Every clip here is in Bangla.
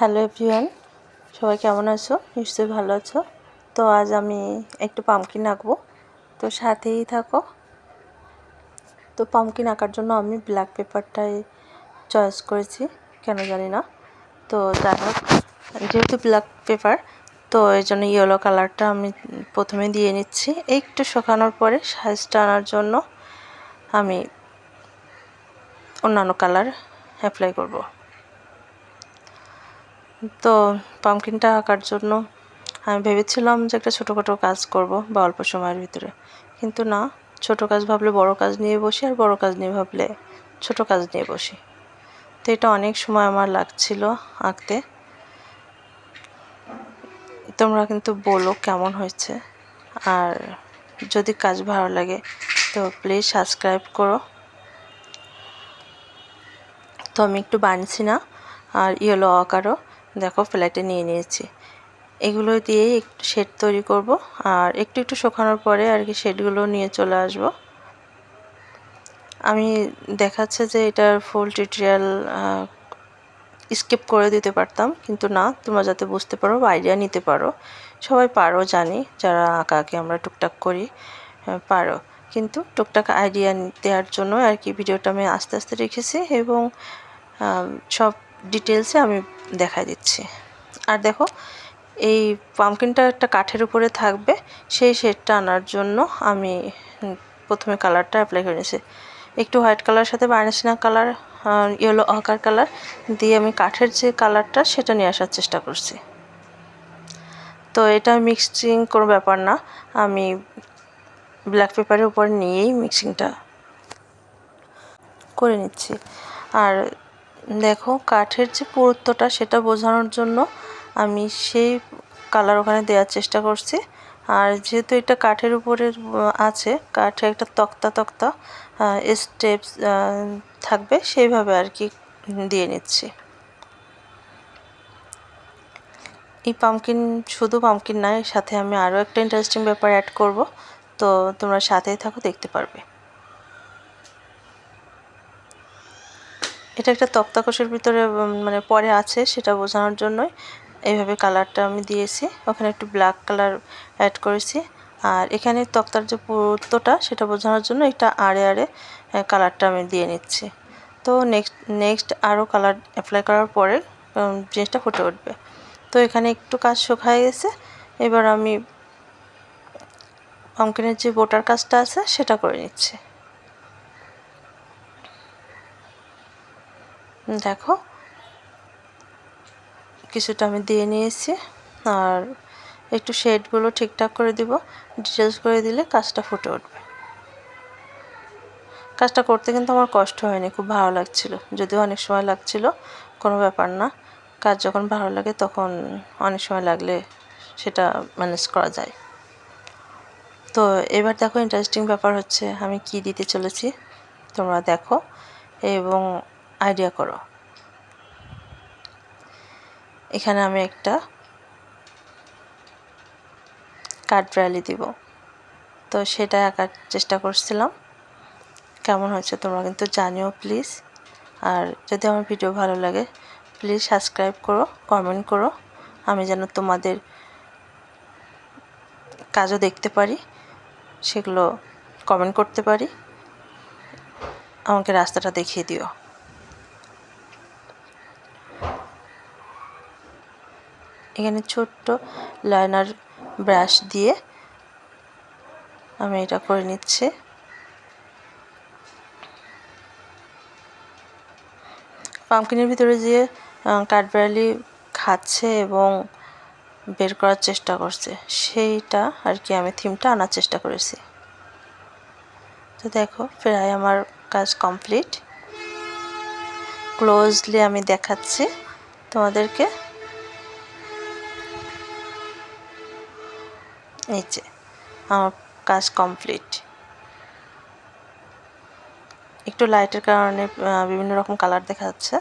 হ্যালো এভরিওয়ান, সবাই কেমন আছো? নিশ্চয়ই ভালো আছো। তো আজ আমি একটু পামকিন আঁকবো, তো সাথেই থাকো। তো পামকিন আঁকার জন্য আমি ব্ল্যাক পেপারটাই চয়েস করেছি, কেন জানি না। তো যাই হোক, যেহেতু ব্ল্যাক পেপার, তো এই জন্য ইয়েলো কালারটা আমি প্রথমে দিয়ে নিচ্ছি। একটু শুকানোর পরে সাইজটা আনার জন্য আমি অন্যান্য কালার অ্যাপ্লাই করব। তো পামকিনটা আঁকার জন্য আমি ভেবেছিলাম যে একটা ছোটোখাটো কাজ করব বা অল্প সময়ের ভিতরে, কিন্তু না, ছোটো কাজ ভাবলে বড় কাজ নিয়ে বসি, আর বড় কাজ নিয়ে ভাবলে ছোটো কাজ নিয়ে বসি। তো এটা অনেক সময় আমার লাগছিল আঁকতে। তোমরা কিন্তু বলো কেমন হয়েছে, আর যদি কাজ ভালো লাগে তো প্লিজ সাবস্ক্রাইব করো। তো আমি একটু বানিয়েছি না, আর ইয়েলো আকারও দেখো প্লেটে নিয়ে নিয়েছি। এগুলো দিয়েই একটু শেড তৈরি করব, আর একটু শুকানোর পরে আর কি শেডগুলো নিয়ে চলে আসব। আমি দেখাচ্ছে যে এটার ফুল টিউটোরিয়াল স্কিপ করে দিতে পারতাম, কিন্তু না, তোমরা যাতে বুঝতে পারো বা আইডিয়া নিতে পারো। সবাই পারো জানি, যারা আঁকাকে আমরা টুকটাক করি পারো, কিন্তু টুকটাক আইডিয়া দেওয়ার জন্য আর কি ভিডিওটা আমি আস্তে আস্তে রেখেছি, এবং সব ডিটেলসে আমি দেখাই দিচ্ছি। আর দেখো, এই পামকিনটা একটা কাঠের উপরে থাকবে, সেই শেডটা আনার জন্য আমি প্রথমে কালারটা অ্যাপ্লাই করে নিয়েছি। একটু হোয়াইট কালারের সাথে বার্নিশিং কালার, ইয়েলো আকার কালার দিয়ে আমি কাঠের যে কালারটা সেটা নিয়ে আসার চেষ্টা করছি। তো এটা মিক্সিং কোনো ব্যাপার না, আমি ব্ল্যাক পেপারের উপর নিয়েই মিক্সিংটা করে নিচ্ছি। আর দেখো, কাঠের যে পুরুত্বটা সেটা বোঝানোর জন্য আমি সেই কালার ওখানে দেওয়ার চেষ্টা করছি। আর যেহেতু এটা কাঠের উপরে আছে, কাঠে একটা তক্তা স্টেপস থাকবে, সেইভাবে আর কি দিয়ে নিচ্ছি। এই পামকিন শুধু পামকিন না, এর সাথে আমি আরও একটা ইন্টারেস্টিং ব্যাপার অ্যাড করব, তো তোমরা সাথেই থাকো, দেখতে পারবে। এটা একটা তক্তাকোষের ভিতরে মানে পরে আছে, সেটা বোঝানোর জন্যই এইভাবে কালারটা আমি দিয়েছি। ওখানে একটু ব্ল্যাক কালার অ্যাড করেছি, আর এখানে তক্তার যে পুরুত্বটা সেটা বোঝানোর জন্য এটা আড়ে কালারটা আমি দিয়ে নিচ্ছি। তো নেক্সট আরও কালার অ্যাপ্লাই করার পরে জিনিসটা ফুটে উঠবে। তো এখানে একটু কাজ শুকায় গেছে, এবার আমি পামকিনের যে বোটার কাজটা আছে সেটা করে নিচ্ছি। দেখো, কিছুটা আমি দিয়ে নিয়েছি, আর একটু শেডগুলো ঠিকঠাক করে দিব, ডিটেলস করে দিলে কাজটা ফুটে উঠবে। কাজটা করতে কিন্তু আমার কষ্ট হয়নি, খুব ভালো লাগছিল, যদিও অনেক সময় লাগছিল, কোনো ব্যাপার না। কাজ যখন ভালো লাগে তখন অনেক সময় লাগলে সেটা ম্যানেজ করা যায়। তো এবার দেখো, ইন্টারেস্টিং ব্যাপার হচ্ছে আমি কি দিতে চলেছি, তোমরা দেখো এবং আইডিয়া করো। এখানে আমি একটা কাঠবিড়ালি দিব, তো সেটা আঁকার চেষ্টা করছিলাম। কেমন হয়েছে তোমরা কিন্তু জানিও প্লিজ। আর যদি আমার ভিডিও ভালো লাগে প্লিজ সাবস্ক্রাইব করো, কমেন্ট করো, আমি যেন তোমাদের কাজও দেখতে পারি, সেগুলো কমেন্ট করতে পারি, আমাকে রাস্তাটা দেখিয়ে দিও। এখানে ছোট্ট লাইনার ব্রাশ দিয়ে আমি এটা করে নিচ্ছি। পামকিনের ভিতরে যে কাঠবিড়ালি খাচ্ছে এবং বের করার চেষ্টা করছে, সেইটা আর কি আমি থিমটা আনার চেষ্টা করেছি। তো দেখো, প্রায় আমার কাজ কমপ্লিট। ক্লোজলি আমি দেখাচ্ছি তোমাদেরকে, এই যে আমার কাজ কমপ্লিট। একটু লাইটের কারণে বিভিন্ন রকম কালার দেখা যাচ্ছে,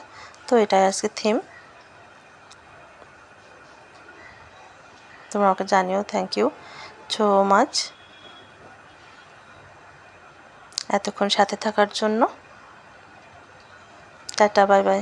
তো এটাই আজকে থিম। তোমরা আমাকে জানিও। থ্যাংক ইউ সো মাচ এতক্ষণ সাথে থাকার জন্য। Tata, bye bye.